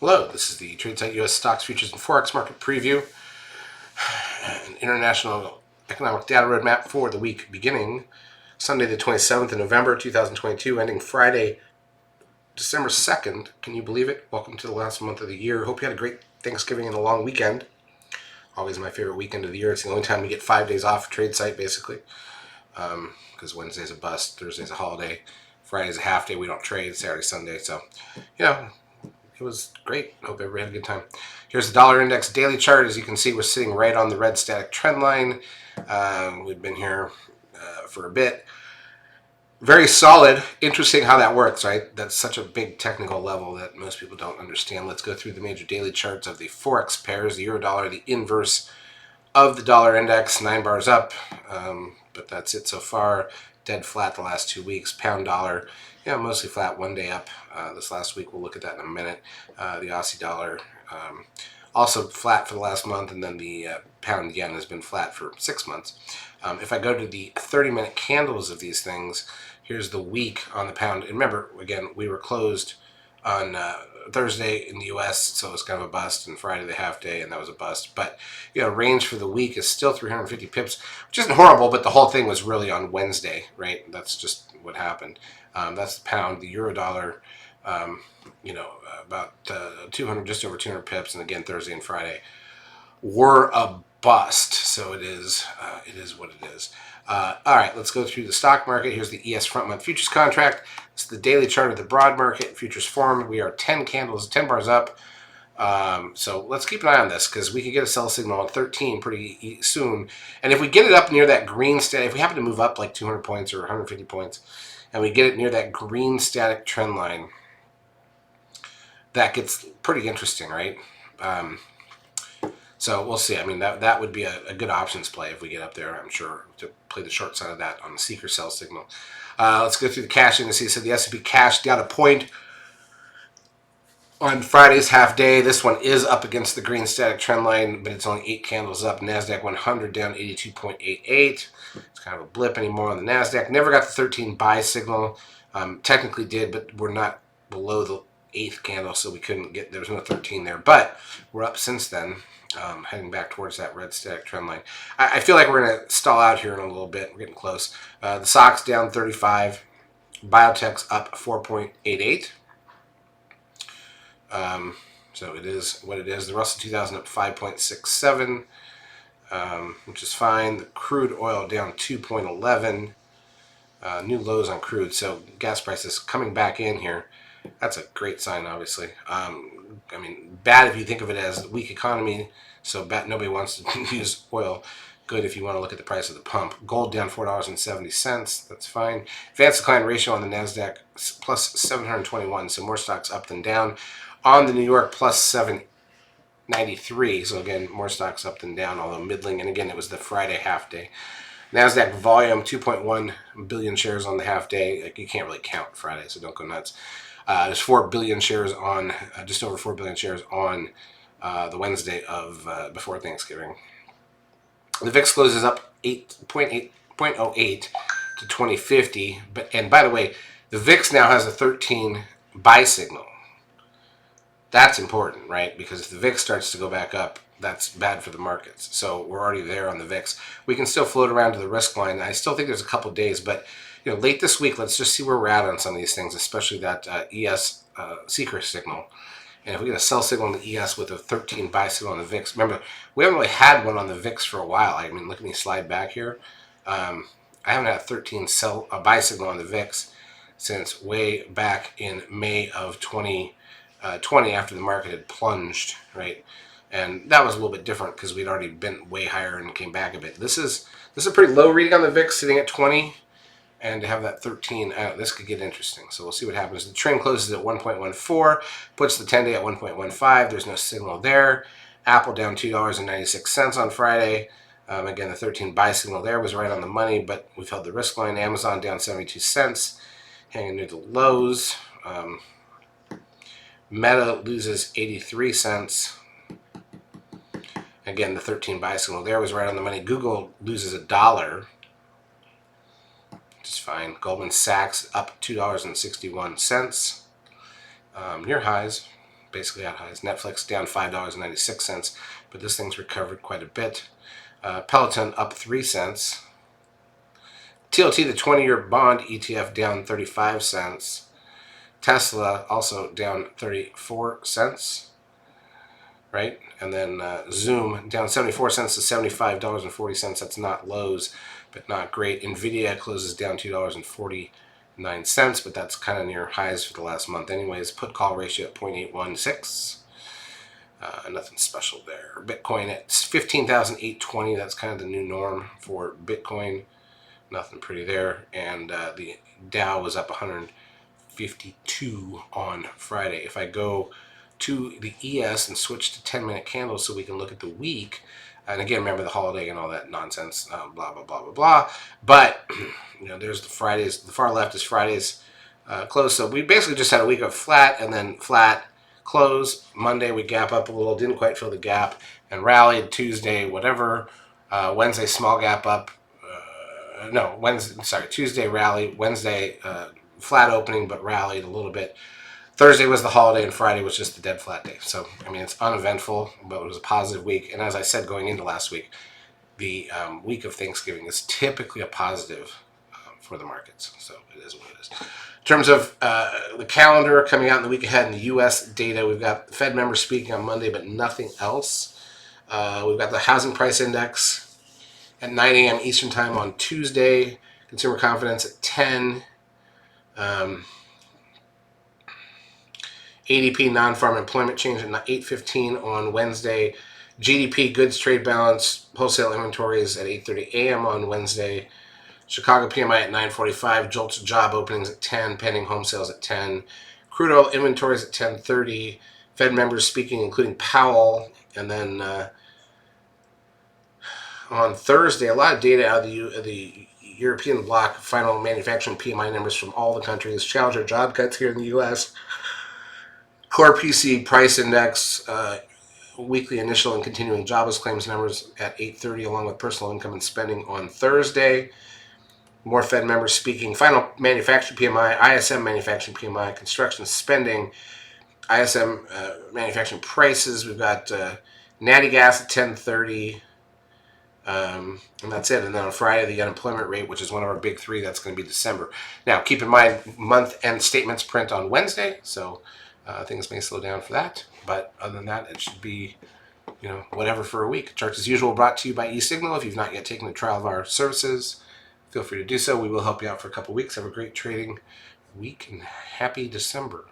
Hello, this is the TradeSite U.S. Stocks, Futures, and Forex Market Preview, an international economic data roadmap for the week beginning Sunday the 27th of November 2022, ending Friday, December 2nd. Can you believe it? Welcome to the last month of the year. Hope you had a great Thanksgiving and a long weekend. Always my favorite weekend of the year. It's the only time we get 5 days off TradeSite, basically, because Wednesday's a bust, Thursday's a holiday, Friday's a half day. We don't trade, Saturday, Sunday. So, it was great. Hope everybody had a good time. Here's the dollar index daily chart. As you can see, we're sitting right on the red static trend line. We've been here for a bit. Very solid. Interesting how that works, right? That's such a big technical level that most people don't understand. Let's go through the major daily charts of the Forex pairs, the euro dollar, the inverse of the dollar index, 9 bars up. But that's it so far. Dead flat the last 2 weeks. Pound dollar, mostly flat, 1 day up this last week. We'll look at that in a minute. The Aussie dollar also flat for the last month, and then the pound yen has been flat for 6 months. If I go to the 30-minute candles of these things, here's the week on the pound. And remember, again, we were closed on Thursday in the U.S., so it was kind of a bust, and Friday the half day, and that was a bust. But range for the week is still 350 pips, which isn't horrible, but the whole thing was really on Wednesday, right? That's just what happened. That's the pound. The euro dollar, about 200, just over 200 pips, and again Thursday and Friday were a bust. So it is what it is. All right, let's go through the stock market. Here's the ES front month futures contract. It's the daily chart of the broad market futures form. We are 10 bars up. So let's keep an eye on this, because we could get a sell signal at 13 pretty soon. And if we get it up near that green static, if we happen to move up like 200 points or 150 points, and we get it near that green static trend line, that gets pretty interesting, right? So we'll see. I mean, that would be a good options play if we get up there, I'm sure, to play the short side of that on the seeker sell signal. Let's go through the cash indices. So the S&P cash down a point on Friday's half day. This one is up against the green static trend line, but it's only 8 candles up. NASDAQ 100 down 82.88. It's kind of a blip anymore on the NASDAQ. Never got the 13 buy signal. Technically did, but we're not below the 8th candle, so we couldn't get, there was no 13 there. But we're up since then, heading back towards that red static trend line. I feel like we're going to stall out here in a little bit. We're getting close. The SOX down 35. Biotech's up 4.88. So it is what it is. The Russell 2000 up 5.67, which is fine. The crude oil down 2.11. New lows on crude. So gas prices coming back in here. That's a great sign, obviously. Bad if you think of it as a weak economy, so bad nobody wants to use oil. Good if you want to look at the price of the pump. Gold down $4.70. That's fine. Advanced decline ratio on the NASDAQ plus 721, so more stocks up than down. On the New York plus 793, so again, more stocks up than down, although middling. And again, it was the Friday half day. NASDAQ volume, 2.1 billion shares on the half day. Like, you can't really count Friday, so don't go nuts. There's 4 billion shares on, just over 4 billion shares on the Wednesday of before Thanksgiving. The VIX closes up 8.08 to 2050. And by the way, the VIX now has a 13 buy signal. That's important, right? Because if the VIX starts to go back up, that's bad for the markets. So we're already there on the VIX. We can still float around to the risk line. I still think there's a couple days, but late this week, let's just see where we're at on some of these things, especially that ES seeker signal. And if we get a sell signal on the ES with a 13 buy signal on the VIX, remember, we haven't really had one on the VIX for a while. I mean, look at me slide back here. I haven't had a 13 buy signal on the VIX since way back in May of 2020, after the market had plunged, right? And that was a little bit different because we'd already been way higher and came back a bit. This is a pretty low reading on the VIX, sitting at 20. And to have that 13, this could get interesting. So we'll see what happens. The trend closes at 1.14, puts the 10-day at 1.15. There's no signal there. Apple down $2.96 on Friday. Again, the 13 buy signal there was right on the money, but we've held the risk line. Amazon down 72 cents, hanging near the lows. Meta loses 83 cents. Again, the 13 buy signal there was right on the money. Google loses $1. Which is fine. Goldman Sachs up $2.61. Near highs. basically at highs. Netflix down $5.96, but this thing's recovered quite a bit. Peloton up 3 cents. TLT, the 20-year bond ETF, down 35 cents. Tesla also down 34 cents. Right? And then Zoom down 74 cents to $75.40. That's not lows, but not great. Nvidia closes down $2.49, but that's kind of near highs for the last month anyways. Put call ratio at 0.816. Nothing special there. Bitcoin at 15,820. That's kind of the new norm for Bitcoin. Nothing pretty there. And the Dow was up 152 on Friday. If I go to the ES and switch to 10-minute candles so we can look at the week, and again, remember the holiday and all that nonsense, blah, blah, blah, blah, blah. But, there's the Fridays. The far left is Friday's close. So we basically just had a week of flat and then flat close. Monday we gap up a little, didn't quite fill the gap, and rallied. Tuesday, whatever. Wednesday, small gap up. Tuesday rally. Wednesday, flat opening, but rallied a little bit. Thursday was the holiday, and Friday was just the dead flat day. So, it's uneventful, but it was a positive week. And as I said going into last week, the week of Thanksgiving is typically a positive for the markets. So it is what it is. In terms of the calendar coming out in the week ahead in the U.S. data, we've got the Fed members speaking on Monday, but nothing else. We've got the housing price index at 9 a.m. Eastern time on Tuesday. Consumer confidence at 10. ADP non-farm employment change at 8:15 on Wednesday. GDP goods trade balance wholesale inventories at 8:30 a.m. on Wednesday. Chicago PMI at 9:45. JOLTS job openings at 10. Pending home sales at 10. Crude oil inventories at 10:30. Fed members speaking, including Powell. And then on Thursday, a lot of data out of the European bloc, final manufacturing PMI numbers from all the countries. Challenger job cuts here in the U.S. Core PC price index, weekly initial and continuing jobless claims numbers at 8:30, along with personal income and spending on Thursday. More Fed members speaking. Final manufacturing PMI, ISM manufacturing PMI, construction spending, ISM manufacturing prices. We've got natty gas at 10:30, and that's it. And then on Friday, the unemployment rate, which is one of our big three, that's going to be December. Now, keep in mind, month-end statements print on Wednesday, so things may slow down for that, but other than that, it should be, whatever for a week. Charts as usual brought to you by eSignal. If you've not yet taken the trial of our services, feel free to do so. We will help you out for a couple weeks. Have a great trading week and happy December.